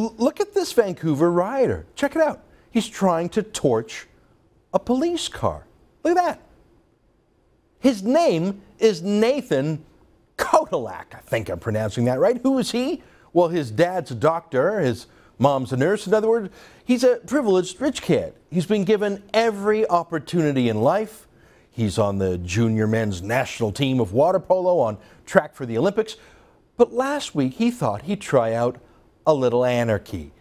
look at this Vancouver rioter. Check it out. He's trying to torch a police car. Look at that. His name is Nathan Kotelak. I think I'm pronouncing that right. Who is he? Well, his dad's a doctor. His mom's a nurse. In other words, he's a privileged rich kid. He's been given every opportunity in life. He's on the junior men's national team of water polo, on track for the Olympics. But last week, he thought he'd try out a little anarchy.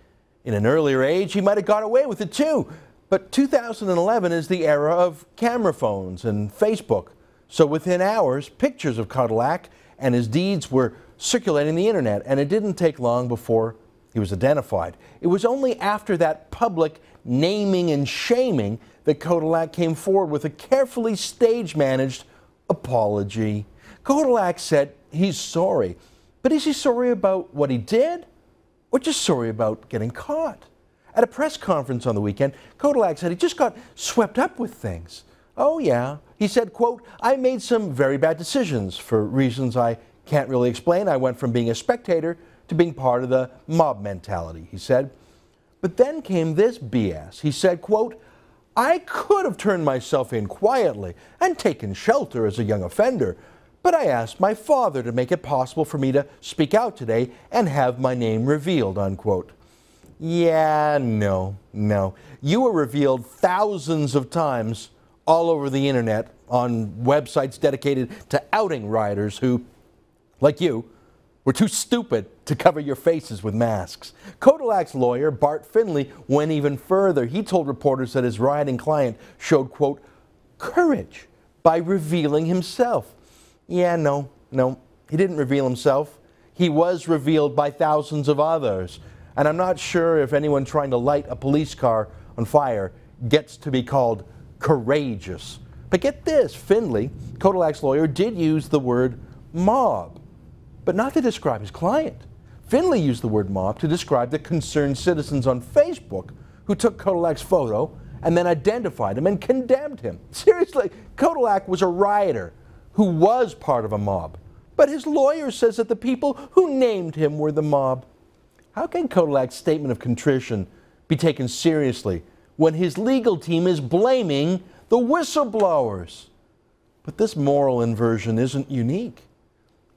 In an earlier age, he might have got away with it too. But 2011 is the era of camera phones and Facebook. So within hours, pictures of Kotelak and his deeds were circulating the internet, and it didn't take long before he was identified. It was only after that public naming and shaming that Kotelak came forward with a carefully stage-managed apology. Kotelak said he's sorry, but is he sorry about what he did, or just sorry about getting caught? At a press conference on the weekend, Kotelak said he just got swept up with things. Oh yeah, he said, quote, I made some very bad decisions for reasons I can't really explain. I went from being a spectator to being part of the mob mentality, he said. But then came this BS. He said, quote, I could have turned myself in quietly and taken shelter as a young offender, but I asked my father to make it possible for me to speak out today and have my name revealed, unquote. Yeah, no. You were revealed thousands of times all over the internet on websites dedicated to outing rioters who, like you, were too stupid to cover your faces with masks. Kotelak's lawyer, Bart Finley, went even further. He told reporters that his rioting client showed, quote, courage by revealing himself. Yeah, no, he didn't reveal himself. He was revealed by thousands of others. And I'm not sure if anyone trying to light a police car on fire gets to be called courageous. But get this, Finley, Kotelak's lawyer, did use the word mob, but not to describe his client. Finley used the word mob to describe the concerned citizens on Facebook who took Kotelak's photo and then identified him and condemned him. Seriously, Kotelak was a rioter who was part of a mob, but his lawyer says that the people who named him were the mob. How can Kotelak's statement of contrition be taken seriously when his legal team is blaming the whistleblowers? But this moral inversion isn't unique.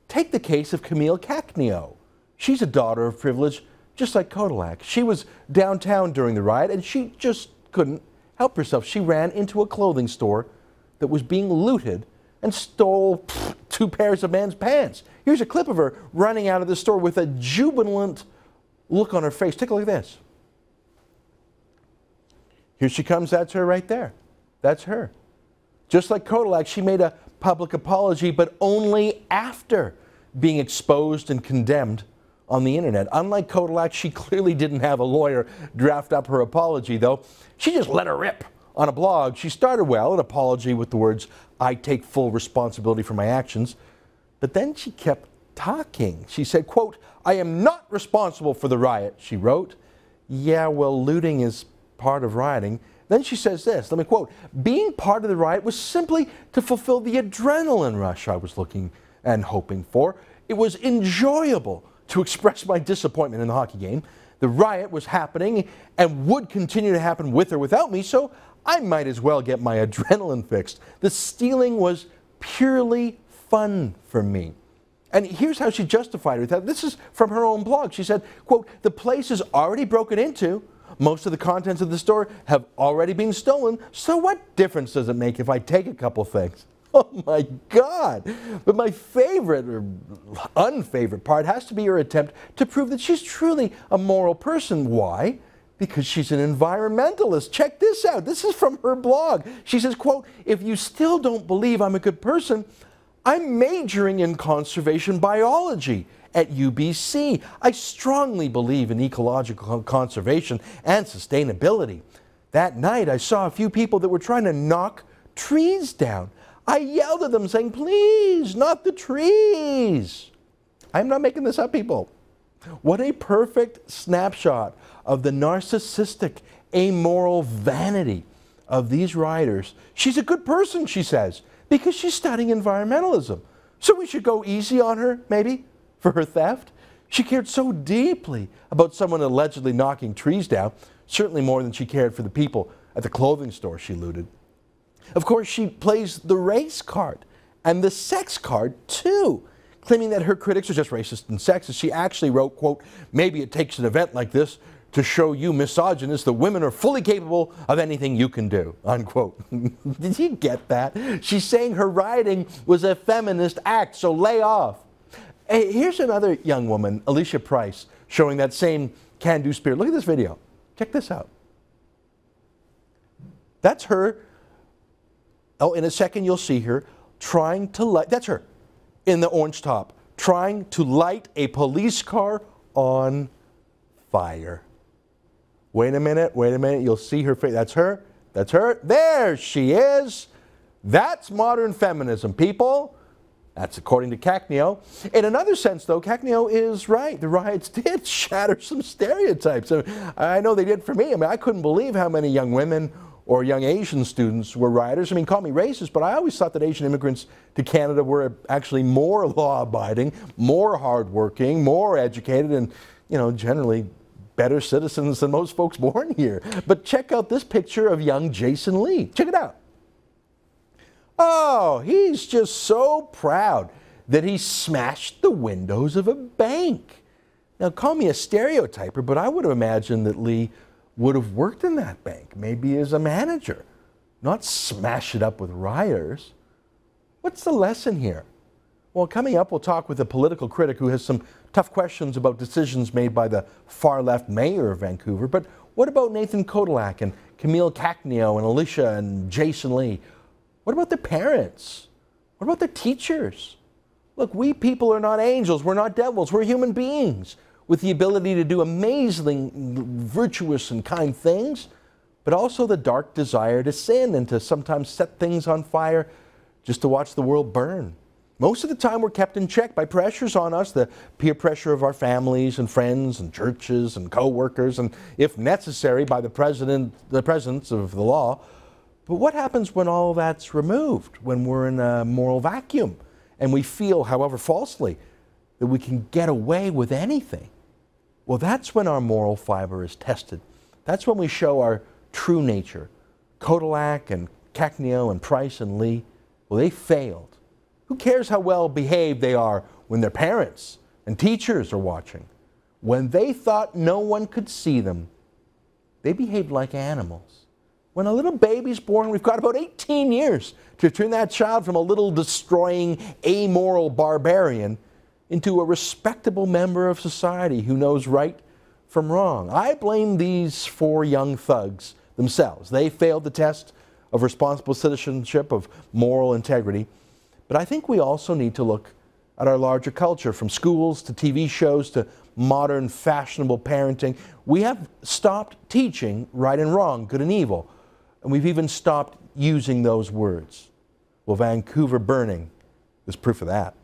Take the case of Camille Cacnio. She's a daughter of privilege, just like Kotelak. She was downtown during the riot, and she just couldn't help herself. She ran into a clothing store that was being looted and stole 2 pairs of men's pants. Here's a clip of her running out of the store with a jubilant look on her face. Take a look at this. Here she comes. That's her right there. That's her. Just like Kotelak, she made a public apology, but only after being exposed and condemned on the internet. Unlike Kotelak, she clearly didn't have a lawyer draft up her apology, though. She just let her rip on a blog. She started well, an apology with the words, I take full responsibility for my actions. But then she kept talking. She said, quote, I am not responsible for the riot, she wrote. Yeah, well, looting is part of rioting. Then she says this, let me quote, being part of the riot was simply to fulfill the adrenaline rush I was looking and hoping for. It was enjoyable to express my disappointment in the hockey game. The riot was happening and would continue to happen with or without me, so I might as well get my adrenaline fixed. The stealing was purely fun for me. And here's how she justified it. This is from her own blog. She said, quote, the place is already broken into. Most of the contents of the store have already been stolen. So what difference does it make if I take a couple things? Oh my God. But my favorite or unfavorite part has to be her attempt to prove that she's truly a moral person. Why? Because she's an environmentalist. Check this out. This is from her blog. She says, quote, if you still don't believe I'm a good person, I'm majoring in conservation biology at UBC. I strongly believe in ecological conservation and sustainability. That night, I saw a few people that were trying to knock trees down. I yelled at them saying, please, not the trees. I'm not making this up, people. What a perfect snapshot of the narcissistic, amoral vanity of these rioters. She's a good person, she says, because she's studying environmentalism. So we should go easy on her, maybe, for her theft. She cared so deeply about someone allegedly knocking trees down, certainly more than she cared for the people at the clothing store she looted. Of course, she plays the race card and the sex card too, claiming that her critics are just racist and sexist. She actually wrote, quote, "Maybe it takes an event like this to show you misogynists that women are fully capable of anything you can do," unquote. Did you get that? She's saying her writing was a feminist act, so lay off. Hey, here's another young woman, Alicia Price, showing that same can-do spirit. Look at this video. Check this out. That's her. Oh, in a second you'll see her trying to light, that's her, in the orange top, trying to light a police car on fire. Wait a minute, you'll see her face. That's her, there she is. That's modern feminism, people. That's according to Cacneo. In another sense, though, Cacneo is right. The riots did shatter some stereotypes. I know they did for me. I mean, I couldn't believe how many young women or young Asian students were rioters. I mean, call me racist, but I always thought that Asian immigrants to Canada were actually more law-abiding, more hardworking, more educated, and, you know, generally better citizens than most folks born here. But check out this picture of young Jason Lee. Check it out. Oh, he's just so proud that he smashed the windows of a bank. Now, call me a stereotyper, but I would have imagined that Lee would have worked in that bank, maybe as a manager, not smash it up with rioters. What's the lesson here? Well, coming up, we'll talk with a political critic who has some tough questions about decisions made by the far-left mayor of Vancouver. But what about Nathan Kodalak and Camille Cacneo and Alicia and Jason Lee? What about the parents? What about the teachers? Look, we people are not angels, we're not devils, we're human beings with the ability to do amazing, virtuous and kind things, but also the dark desire to sin and to sometimes set things on fire just to watch the world burn. Most of the time we're kept in check by pressures on us, the peer pressure of our families and friends and churches and co-workers, and if necessary by the presence of the law. But what happens when all that's removed, when we're in a moral vacuum and we feel, however falsely, that we can get away with anything? Well, that's when our moral fiber is tested. That's when we show our true nature. Kodalak and Cacneo and Price and Lee, well, they failed. Who cares how well behaved they are when their parents and teachers are watching? When they thought no one could see them, they behaved like animals. When a little baby's born, we've got about 18 years to turn that child from a little destroying, amoral barbarian into a respectable member of society who knows right from wrong. I blame these 4 young thugs themselves. They failed the test of responsible citizenship, of moral integrity. But I think we also need to look at our larger culture, from schools to TV shows to modern fashionable parenting. We have stopped teaching right and wrong, good and evil. And we've even stopped using those words. Well, Vancouver burning is proof of that.